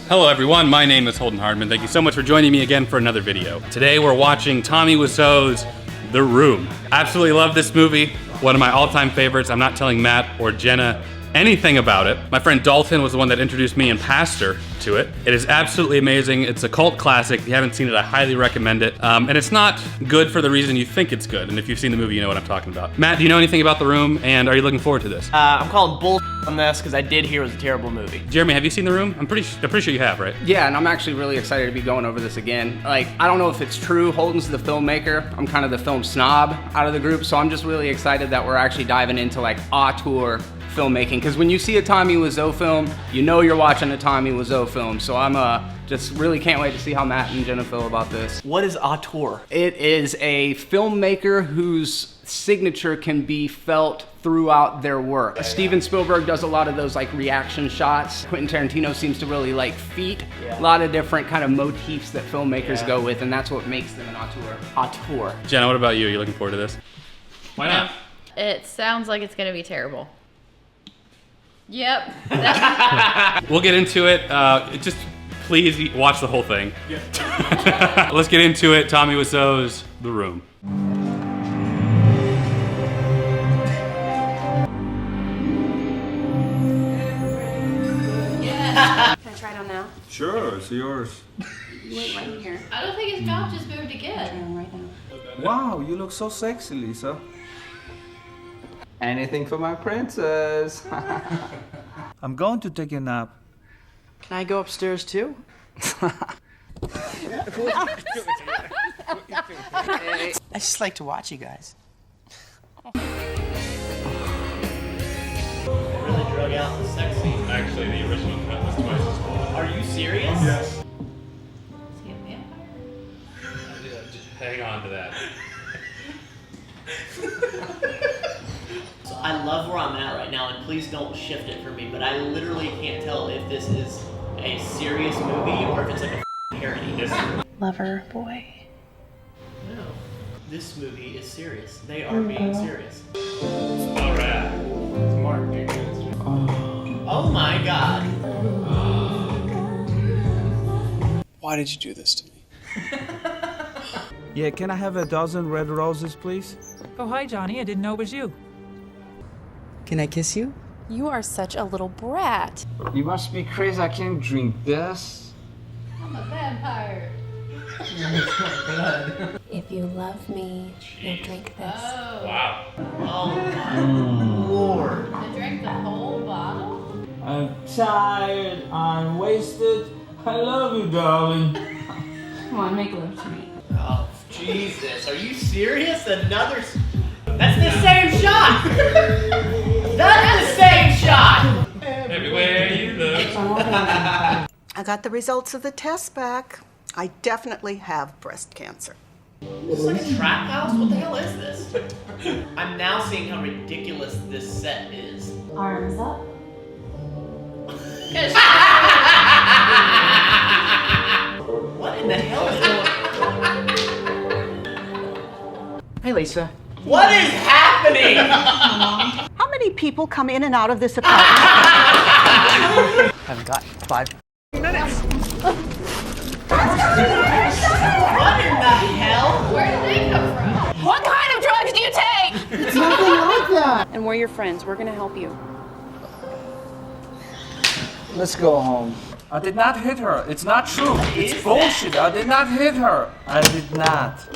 Hello everyone, my name is Holden Hardman. Thank you so much for joining me again for another video. Today we're watching Tommy Wiseau's The Room. Absolutely love this movie, one of my all-time favorites. I'm not telling Matt or Jenna anything about it. My friend Dalton was the one that introduced me and Pastor to it. It is absolutely amazing. It's a cult classic. If you haven't seen it, I highly recommend it. And it's not good for the reason you think it's good. And if you've seen the movie, you know what I'm talking about. Matt, do you know anything about The Room, and are you looking forward to this? I'm calling bull on this because I did hear it was a terrible movie. Jeremy, have you seen The Room? I'm pretty sure you have, right? Yeah, and I'm actually really excited to be going over this again. Like, I don't know if it's true, Holden's the filmmaker. I'm kind of the film snob out of the group, so I'm just really excited that we're actually diving into like auteur filmmaking, because when you see a Tommy Wiseau film, you know you're watching a Tommy Wiseau film. So I'm just really can't wait to see how Matt and Jenna feel about this. What is auteur? It is a filmmaker whose signature can be felt throughout their work. Steven Spielberg does a lot of those like reaction shots. Quentin Tarantino seems to really like feat. A lot of different kind of motifs that filmmakers go with, and that's what makes them an auteur. Auteur. Jenna, what about you? Are you looking forward to this? Why not? It sounds like it's gonna be terrible. Yep. We'll get into it. Just please watch the whole thing. Yeah. Let's get into it. Tommy Wiseau's The Room. Yeah. Can I try it on now? Sure, it's yours. Wait right here. I don't think his mouth just moved again. Right now. Wow, you look so sexy, Lisa. Anything for my princess. I'm going to take a nap. Can I go upstairs too? I just like to watch you guys. They really drug out the sex scene. Actually, the original cut was twice as long. Are you serious? Yes. Is he a vampire? Just hang on to that. So I love where I'm at right now, and please don't shift it for me, but I literally can't tell if this is a serious movie or if it's like a parody. Lover boy. No. This movie is serious. They are being serious. Alright. It's Mark, dude. Oh my god. Why did you do this to me? Yeah, can I have a dozen red roses, please? Oh, hi, Johnny. I didn't know it was you. Can I kiss you? You are such a little brat. You must be crazy, I can't drink this. I'm a vampire. If you love me, you'll drink this. Oh. Wow. Oh my lord. I drank the whole bottle? I'm tired, I'm wasted. I love you, darling. Come on, make love to me. Oh, Jesus. Are you serious? Another... That's the same shot! That's the same shot! Everywhere you look. I got the results of the test back. I definitely have breast cancer. Is this like a trap house? What the hell is this? I'm now seeing how ridiculous this set is. Arms up. What in the hell is going on? Hey, Lisa. What is happening? How many people come in and out of this apartment? I've got 5 minutes. What in the hell? Where did they come from? What kind of drugs do you take? It's nothing like that. And we're your friends. We're gonna help you. Let's go home. I did not hit her. It's not true. It's bullshit. I did not hit her. I did not.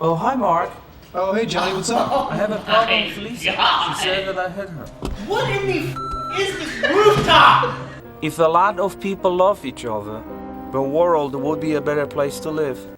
Oh, hi, Mark. Oh, hey, Johnny, what's up? I have a problem with Lisa. God. She said that I hit her. What in the is this rooftop? If a lot of people love each other, the world would be a better place to live.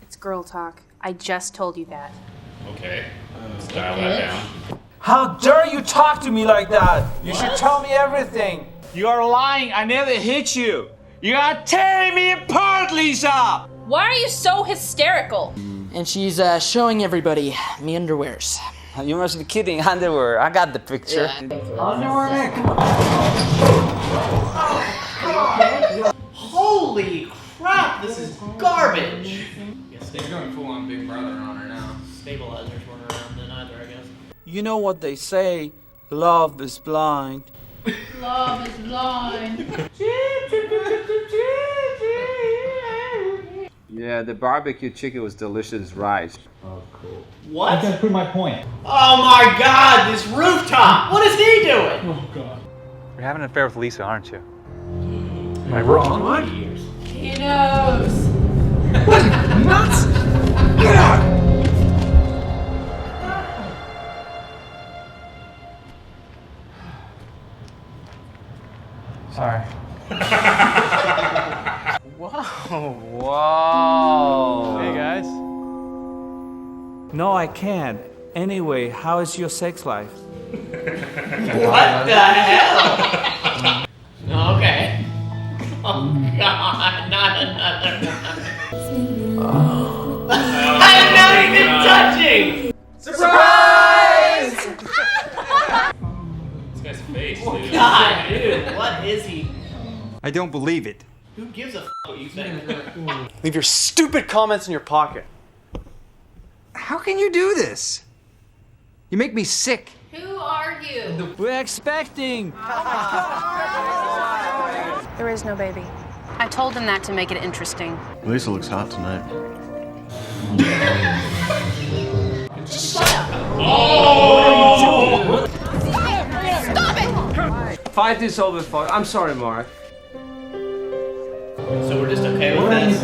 It's girl talk. I just told you that. Okay. Let's dial that down. How dare you talk to me like that? You should tell me everything. You are lying. I never hit you. You are tearing me apart, Lisa. Why are you so hysterical? And she's showing everybody me underwears. You must be kidding. Underwear. I got the picture. Underwear, Holy crap, this is garbage. He's going full on Big Brother on her now. Stabilizers weren't around then either, I guess. You know what they say, love is blind. Love is blind. Yeah, the barbecue chicken was delicious as rice. What? That's prove my point. Oh my God! This rooftop. What is he doing? Oh God. You're having an affair with Lisa, aren't you? Am I wrong? What? He knows. Nuts! Get out! Sorry. Whoa. Hey guys. No, I can't. Anyway, how is your sex life? What the hell? Okay. Oh God! Not another one. I'm not even touching. Surprise! This guy's face, Oh dude. God, dude, what is he? I don't believe it. Who gives a f what you think? Leave your stupid comments in your pocket. How can you do this? You make me sick. Who are you? We're expecting. There is no baby. I told them that to make it interesting. Lisa looks hot tonight. Oh! Stop it! Fight this over for. I'm sorry, Mark. So we're just okay with this?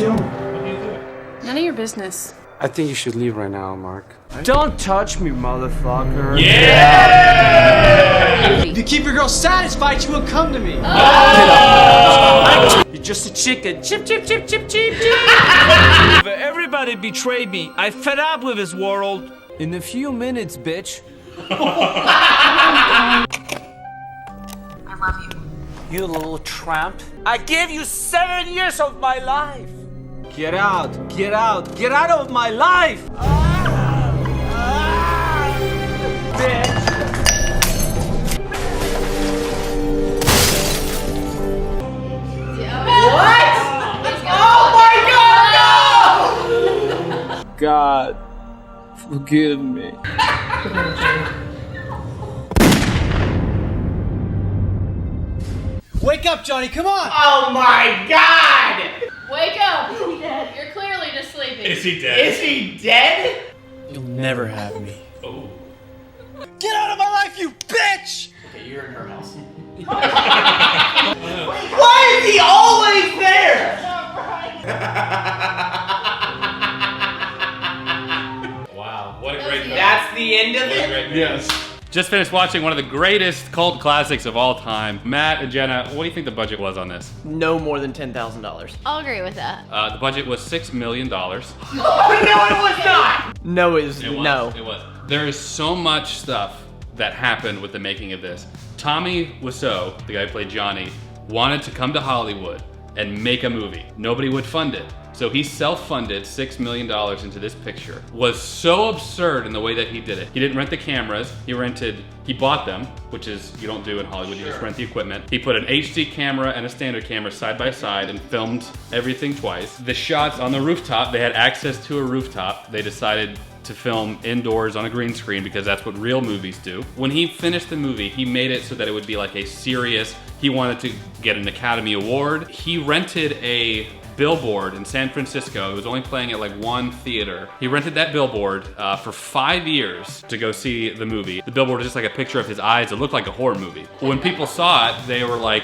None of your business. I think you should leave right now, Mark. Don't touch me, motherfucker. Yeah! If you keep your girl satisfied, she will come to me. You're just a chicken. Chip, chip, chip, chip, chip, chip. Everybody betrayed me. I fed up with this world. In a few minutes, bitch. I love you. You little tramp. I gave you 7 years of my life. Get out, get out, get out of my life! Bitch! What? Oh my God, no! God, forgive me. Wake up, Johnny, come on! Oh my God! Wake up! You're clearly just sleeping. Is he dead? Is he dead? You'll never have me. Oh. Get out of my life, you bitch! Okay, you're in her house. Why is he always there? Wow, what a great movie. That's the end of What a it? great movie. Yes. Just finished watching one of the greatest cult classics of all time. Matt and Jenna, what do you think the budget was on this? No more than $10,000. I'll agree with that. The budget was $6 million. Oh, no, it was not! No, It was. It was. There is so much stuff that happened with the making of this. Tommy Wiseau, the guy who played Johnny, wanted to come to Hollywood and make a movie. Nobody would fund it. So he self-funded $6 million into this picture. Was so absurd in the way that he did it. He didn't rent the cameras, he bought them, which is, you don't do in Hollywood, you just rent the equipment. He put an HD camera and a standard camera side by side and filmed everything twice. The shots on the rooftop, they had access to a rooftop. They decided to film indoors on a green screen because that's what real movies do. When he finished the movie, he made it so that it would be like a serious, he wanted to get an Academy Award. He rented a billboard in San Francisco. It was only playing at like one theater. He rented that billboard for 5 years to go see the movie. The billboard was just like a picture of his eyes. It looked like a horror movie. When people saw it, they were like,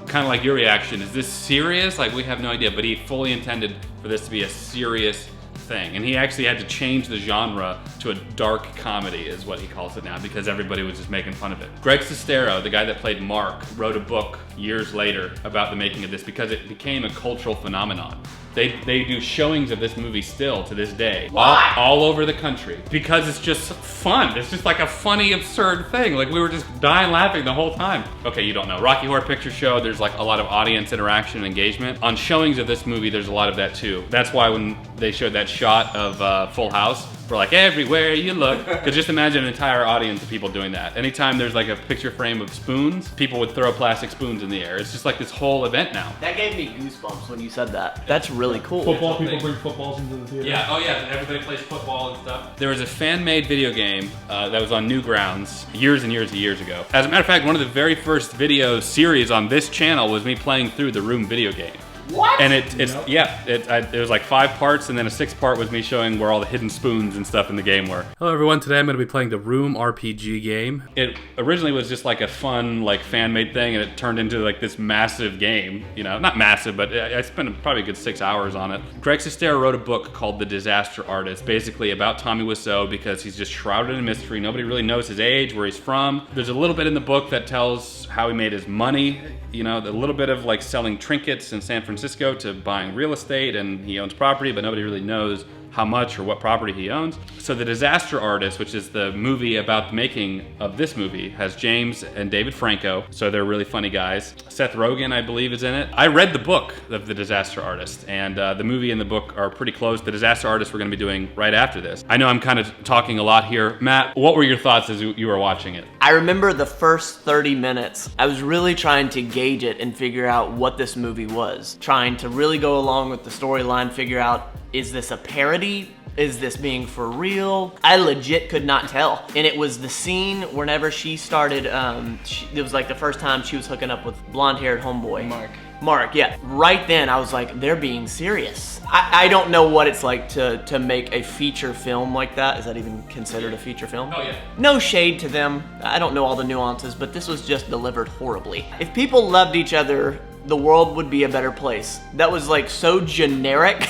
kind of like your reaction, is this serious? Like, we have no idea, but he fully intended for this to be a serious thing. And he actually had to change the genre to a dark comedy is what he calls it now because everybody was just making fun of it. Greg Sestero, the guy that played Mark, wrote a book years later about the making of this because it became a cultural phenomenon. They do showings of this movie still to this day, all over the country, because it's just fun. It's just like a funny, absurd thing. Like, we were just dying laughing the whole time. Okay, you don't know. Rocky Horror Picture Show, there's like a lot of audience interaction and engagement. On showings of this movie, there's a lot of that too. That's why when they showed that shot of Full House, we're like, everywhere you look. Because just imagine an entire audience of people doing that. Anytime there's like a picture frame of spoons, people would throw plastic spoons in the air. It's just like this whole event now. That gave me goosebumps when you said that. That's really cool. Football people bring footballs into the theater. Yeah, oh yeah, everybody plays football and stuff. There was a fan-made video game that was on Newgrounds years and years and years ago. As a matter of fact, one of the very first video series on this channel was me playing through the Room video game. What? And it was like 5 parts, and then a 6th part was me showing where all the hidden spoons and stuff in the game were. Hello everyone, today I'm going to be playing the Room RPG game. It originally was just like a fun, like fan-made thing, and it turned into like this massive game. You know, not massive, but I spent probably a good 6 hours on it. Greg Sestero wrote a book called The Disaster Artist, basically about Tommy Wiseau, because he's just shrouded in mystery. Nobody really knows his age, where he's from. There's a little bit in the book that tells how he made his money. You know, a little bit of like selling trinkets in San Francisco to buying real estate, and he owns property, but nobody really knows how much or what property he owns. So The Disaster Artist, which is the movie about the making of this movie, has James and David Franco, so they're really funny guys. Seth Rogen, I believe, is in it. I read the book of The Disaster Artist, and the movie and the book are pretty close. The Disaster Artist we're gonna be doing right after this. I know I'm kind of talking a lot here. Matt, what were your thoughts as you were watching it? I remember the first 30 minutes. I was really trying to gauge it and figure out what this movie was. Trying to really go along with the storyline, figure out, is this a parody? Is this being for real? I legit could not tell. And it was the scene whenever she started, it was like the first time she was hooking up with blonde-haired homeboy. Mark, yeah. Right then, I was like, they're being serious. I don't know what it's like to make a feature film like that. Is that even considered a feature film? Oh, yeah. No shade to them. I don't know all the nuances, but this was just delivered horribly. If people loved each other, the world would be a better place. That was like so generic,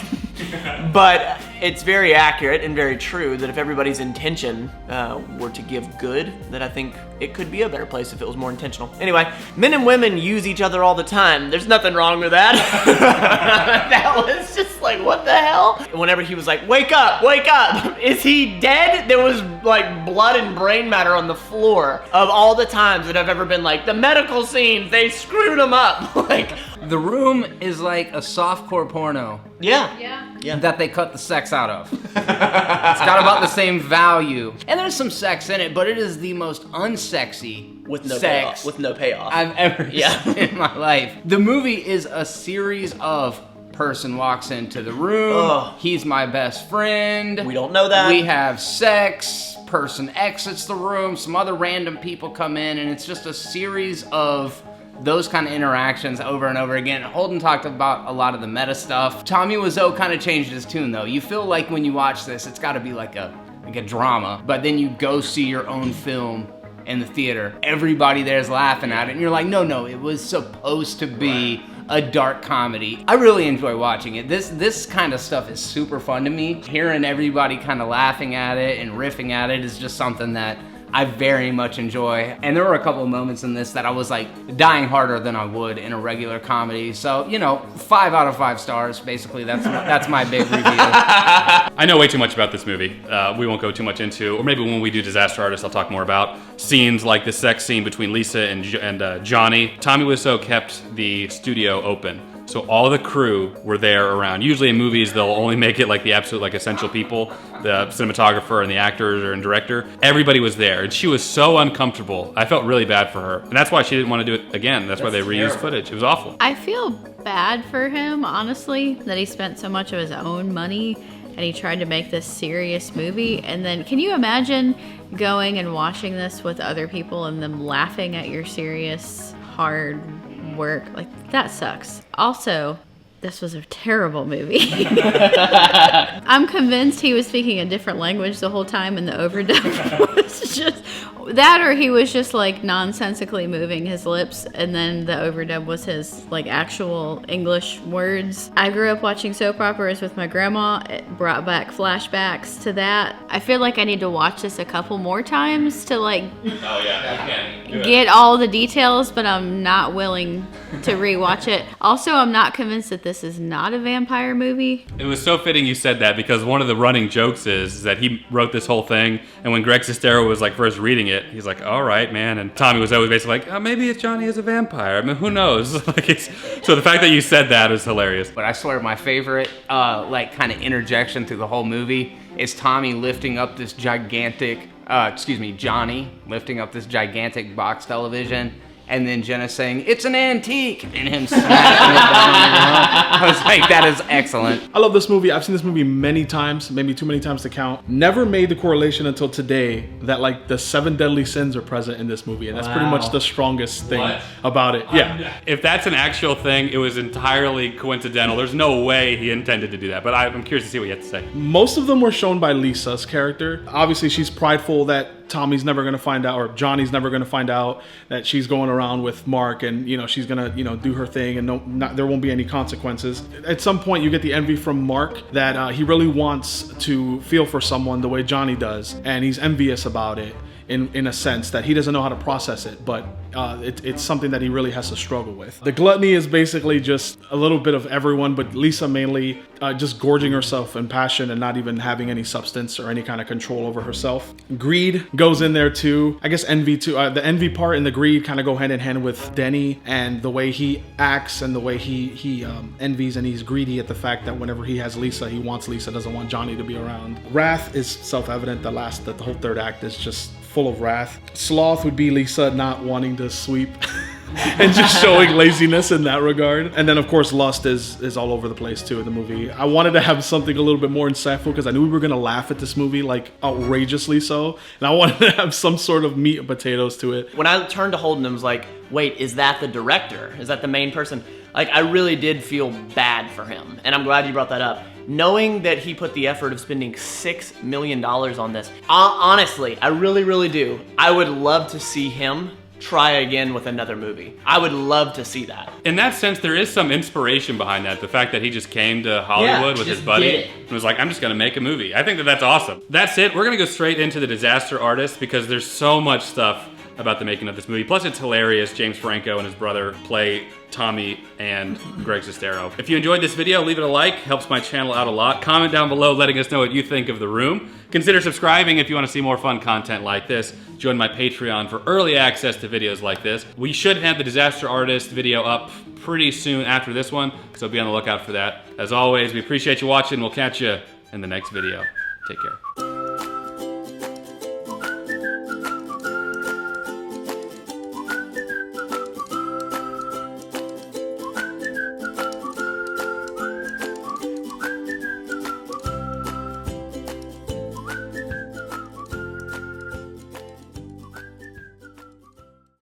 but it's very accurate and very true that if everybody's intention were to give good, that I think it could be a better place if it was more intentional. Anyway, men and women use each other all the time. There's nothing wrong with that. That was just like, what the hell? Whenever he was like, wake up, is he dead? There was like blood and brain matter on the floor of all the times that I've ever been like, the medical scenes, they screwed him up. Like, The Room is like a softcore porno. Yeah. That they cut the sex out of. It's got about the same value. And there's some sex in it, but it is the most unsexy with no sex payoff. With no payoff. I've ever seen in my life. The movie is a series of person walks into the room, he's my best friend. We don't know that. We have sex, person exits the room, some other random people come in, and it's just a series of those kind of interactions over and over again. Holden talked about a lot of the meta stuff. Tommy Wiseau kind of changed his tune though. You feel like when you watch this, it's gotta be like a drama, but then you go see your own film in the theater. Everybody there's laughing at it, and you're like, no, it was supposed to be a dark comedy. I really enjoy watching it. This kind of stuff is super fun to me. Hearing everybody kind of laughing at it and riffing at it is just something that I very much enjoy. And there were a couple of moments in this that I was like dying harder than I would in a regular comedy. So, you know, 5 out of 5 stars, basically. That's my big review. I know way too much about this movie. We won't go too much into, or maybe when we do Disaster Artist, I'll talk more about scenes like the sex scene between Lisa and Johnny. Tommy Wiseau kept the studio open. So all the crew were there around. Usually in movies, they'll only make it like the absolute like essential people, the cinematographer and the actors and director. Everybody was there, and she was so uncomfortable. I felt really bad for her, and that's why she didn't want to do it again. That's why they reused footage. It was awful. I feel bad for him, honestly, that he spent so much of his own money and he tried to make this serious movie. And then, can you imagine going and watching this with other people and them laughing at your serious, hard work? Like, that sucks. Also, this was a terrible movie. I'm convinced he was speaking a different language the whole time, and the overdub was just that, or he was just like nonsensically moving his lips, and then the overdub was his like actual English words. I grew up watching soap operas with my grandma. It brought back flashbacks to that. I feel like I need to watch this a couple more times to like get all the details, but I'm not willing to rewatch it. Also, I'm not convinced that this is not a vampire movie. It was so fitting you said that, because one of the running jokes is that he wrote this whole thing, and when Greg Sestero was like first reading it, he's like, all right, man, and Tommy was always basically like, oh, maybe it's Johnny as a vampire. I mean, who knows? So the fact that you said that is hilarious. But I swear my favorite like kind of interjection through the whole movie is Tommy lifting up this gigantic, Johnny lifting up this gigantic box television, and then Jenna saying, "It's an antique," and him smashing it down on the ground. I was like, that is excellent. I love this movie. I've seen this movie many times, maybe too many times to count. Never made the correlation until today that like the 7 deadly sins are present in this movie, and that's pretty much the strongest thing about it. Yeah. If that's an actual thing, it was entirely coincidental. There's no way he intended to do that, but I'm curious to see what you have to say. Most of them were shown by Lisa's character. Obviously, she's prideful that Tommy's never gonna find out, or Johnny's never gonna find out that she's going around with Mark, and she's gonna do her thing, and there won't be any consequences. At some point, you get the envy from Mark that he really wants to feel for someone the way Johnny does, and he's envious about it. In a sense that he doesn't know how to process it, but it's something that he really has to struggle with. The gluttony is basically just a little bit of everyone, but Lisa mainly just gorging herself in passion and not even having any substance or any kind of control over herself. Greed goes in there too. I guess envy too. The envy part and the greed kind of go hand in hand with Denny, and the way he acts and the way he envies, and he's greedy at the fact that whenever he has Lisa, he wants Lisa, doesn't want Johnny to be around. Wrath is self-evident. The whole third act is just full of wrath. Sloth would be Lisa not wanting to sweep and just showing laziness in that regard. And then of course lust is all over the place too in the movie. I wanted to have something a little bit more insightful because I knew we were gonna laugh at this movie like outrageously so, and I wanted to have some sort of meat and potatoes to it. When I turned to Holden and was like, wait, is that the director? Is that the main person? Like, I really did feel bad for him, and I'm glad you brought that up. Knowing that he put the effort of spending $6 million on this, honestly, I really, really do. I would love to see him try again with another movie. I would love to see that. In that sense, there is some inspiration behind that. The fact that he just came to Hollywood with his buddy and was like, I'm just gonna make a movie. I think that that's awesome. That's it. We're gonna go straight into the disaster artist because there's so much stuff about the making of this movie. Plus it's hilarious. James Franco and his brother play Tommy and Greg Sestero. If you enjoyed this video, leave it a like. Helps my channel out a lot. Comment down below letting us know what you think of The Room. Consider subscribing if you want to see more fun content like this. Join my Patreon for early access to videos like this. We should have the Disaster Artist video up pretty soon after this one, so be on the lookout for that. As always, we appreciate you watching. We'll catch you in the next video. Take care.